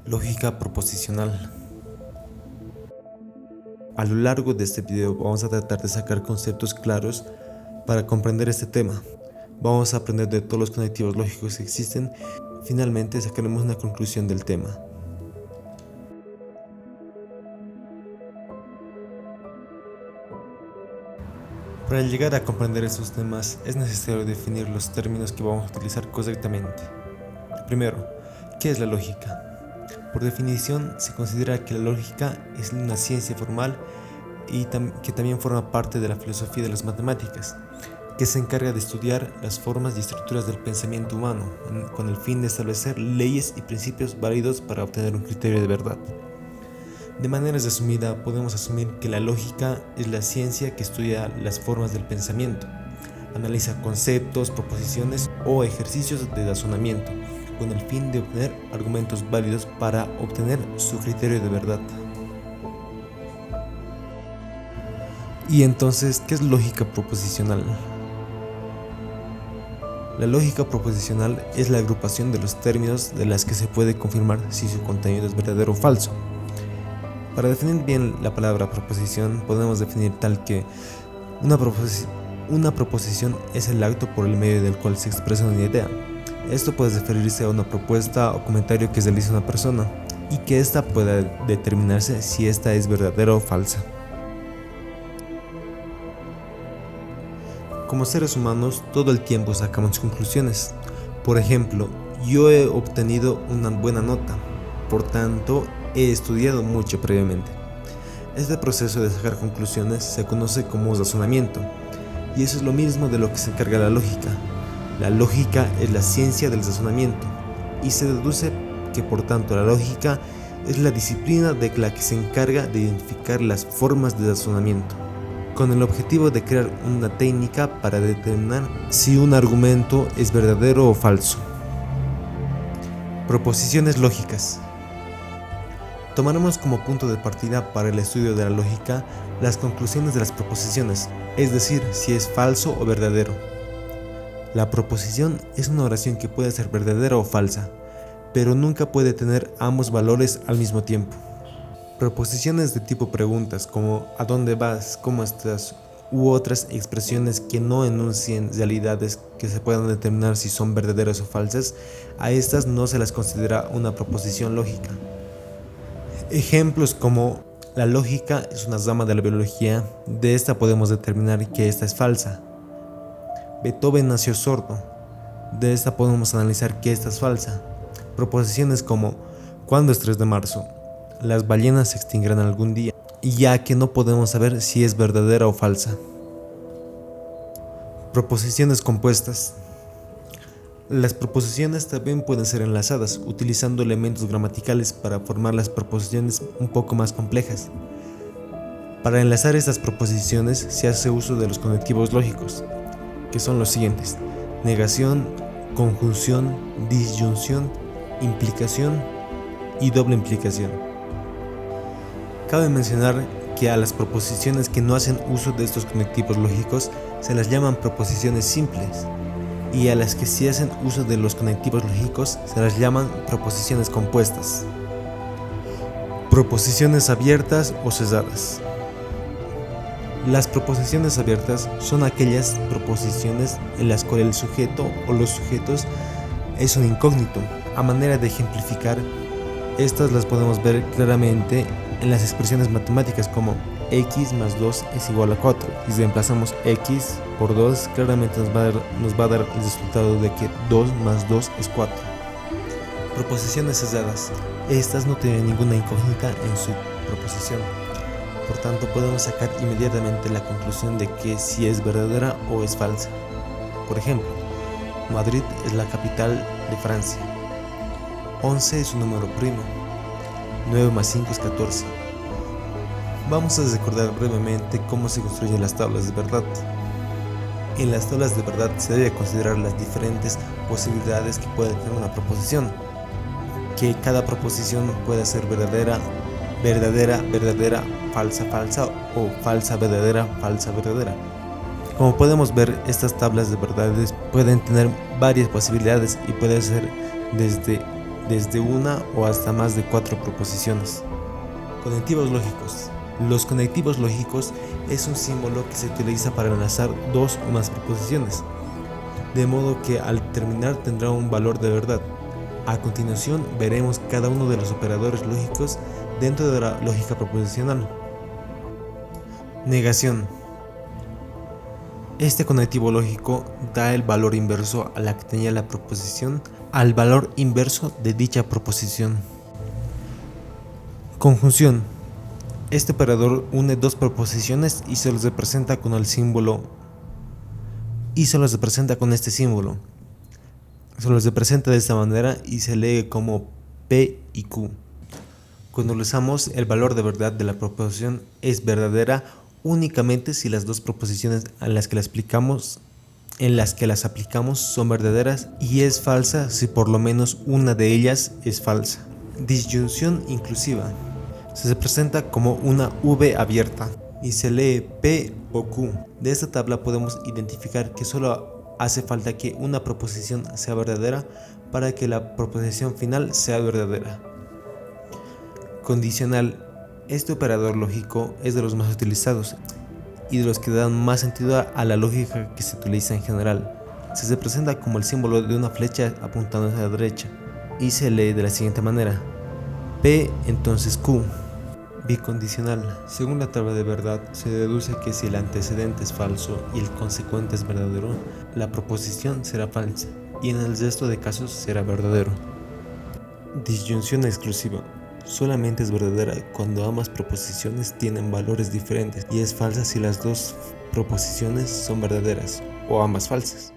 Lógica proposicional. A lo largo de este video vamos a tratar de sacar conceptos claros para comprender este tema. Vamos a aprender de todos los conectivos lógicos que existen. Finalmente sacaremos una conclusión del tema. Para llegar a comprender estos temas es necesario definir los términos que vamos a utilizar correctamente. Primero, ¿qué es la lógica? Por definición, se considera que la lógica es una ciencia formal y que también forma parte de la filosofía de las matemáticas, que se encarga de estudiar las formas y estructuras del pensamiento humano, con el fin de establecer leyes y principios válidos para obtener un criterio de verdad. De manera resumida, podemos asumir que la lógica es la ciencia que estudia las formas del pensamiento, analiza conceptos, proposiciones o ejercicios de razonamiento, con el fin de obtener argumentos válidos para obtener su criterio de verdad. Y entonces, ¿qué es lógica proposicional? La lógica proposicional es la agrupación de los términos de las que se puede confirmar si su contenido es verdadero o falso. Para definir bien la palabra proposición, podemos definir tal que una proposición es el acto por el medio del cual se expresa una idea. Esto puede referirse a una propuesta o comentario que realiza una persona y que ésta pueda determinarse si ésta es verdadera o falsa. Como seres humanos, todo el tiempo sacamos conclusiones. Por ejemplo, yo he obtenido una buena nota, por tanto, he estudiado mucho previamente. Este proceso de sacar conclusiones se conoce como razonamiento, y eso es lo mismo de lo que se encarga la lógica. La lógica es la ciencia del razonamiento, y se deduce que por tanto la lógica es la disciplina de la que se encarga de identificar las formas de razonamiento, con el objetivo de crear una técnica para determinar si un argumento es verdadero o falso. Proposiciones lógicas. Tomaremos como punto de partida para el estudio de la lógica las conclusiones de las proposiciones, es decir, si es falso o verdadero. La proposición es una oración que puede ser verdadera o falsa, pero nunca puede tener ambos valores al mismo tiempo. Proposiciones de tipo preguntas como ¿a dónde vas? ¿Cómo estás? U otras expresiones que no enuncien realidades que se puedan determinar si son verdaderas o falsas, a estas no se las considera una proposición lógica. Ejemplos como la lógica es una rama de la biología, de esta podemos determinar que esta es falsa. Beethoven nació sordo, de esta podemos analizar que esta es falsa. Proposiciones como ¿cuándo es 3 de marzo? Las ballenas se extinguirán algún día, ya que no podemos saber si es verdadera o falsa. Proposiciones compuestas. Las proposiciones también pueden ser enlazadas, utilizando elementos gramaticales para formar las proposiciones un poco más complejas. Para enlazar estas proposiciones se hace uso de los conectivos lógicos, que son los siguientes: negación, conjunción, disyunción, implicación y doble implicación. Cabe mencionar que a las proposiciones que no hacen uso de estos conectivos lógicos se las llaman proposiciones simples, y a las que sí hacen uso de los conectivos lógicos se las llaman proposiciones compuestas. Proposiciones abiertas o cerradas. Las proposiciones abiertas son aquellas proposiciones en las cuales el sujeto o los sujetos es un incógnito. A manera de ejemplificar, estas las podemos ver claramente en las expresiones matemáticas como x más 2 es igual a 4, y si reemplazamos x por 2, claramente nos va a dar el resultado de que 2 más 2 es 4. Proposiciones cerradas. Estas no tienen ninguna incógnita en su proposición, por tanto podemos sacar inmediatamente la conclusión de que si es verdadera o es falsa. Por ejemplo, Madrid es la capital de Francia. 11 es un número primo. 9 más 5 es 14. Vamos a recordar brevemente cómo se construyen las tablas de verdad. En las tablas de verdad se debe considerar las diferentes posibilidades que puede tener una proposición, que cada proposición puede ser verdadera, verdadera, verdadera, falsa, falsa o falsa, verdadera, falsa, verdadera. Como podemos ver, estas tablas de verdades pueden tener varias posibilidades y puede ser desde desde una o hasta más de 4 proposiciones. Conectivos lógicos. Los conectivos lógicos es un símbolo que se utiliza para enlazar dos o más proposiciones, de modo que al terminar tendrá un valor de verdad. A continuación veremos cada uno de los operadores lógicos dentro de la lógica proposicional. Negación. Este conectivo lógico da el valor inverso a la que tenía la proposición al valor inverso de dicha proposición. Conjunción. Este operador une dos proposiciones y se los representa con este símbolo. Se los representa de esta manera y se lee como P y Q. Cuando lo usamos, el valor de verdad de la proposición es verdadera únicamente si las dos proposiciones en las que las aplicamos son verdaderas, y es falsa si por lo menos una de ellas es falsa. Disyunción inclusiva. Se presenta como una V abierta y se lee P o Q. De esta tabla podemos identificar que solo hace falta que una proposición sea verdadera para que la proposición final sea verdadera. Condicional. Este operador lógico es de los más utilizados y de los que dan más sentido a la lógica que se utiliza en general. Se representa como el símbolo de una flecha apuntando hacia la derecha y se lee de la siguiente manera: P entonces Q. Bicondicional. Según la tabla de verdad, se deduce que si el antecedente es falso y el consecuente es verdadero, la proposición será falsa y en el resto de casos será verdadero. Disyunción exclusiva. Solamente es verdadera cuando ambas proposiciones tienen valores diferentes y es falsa si las dos proposiciones son verdaderas o ambas falsas.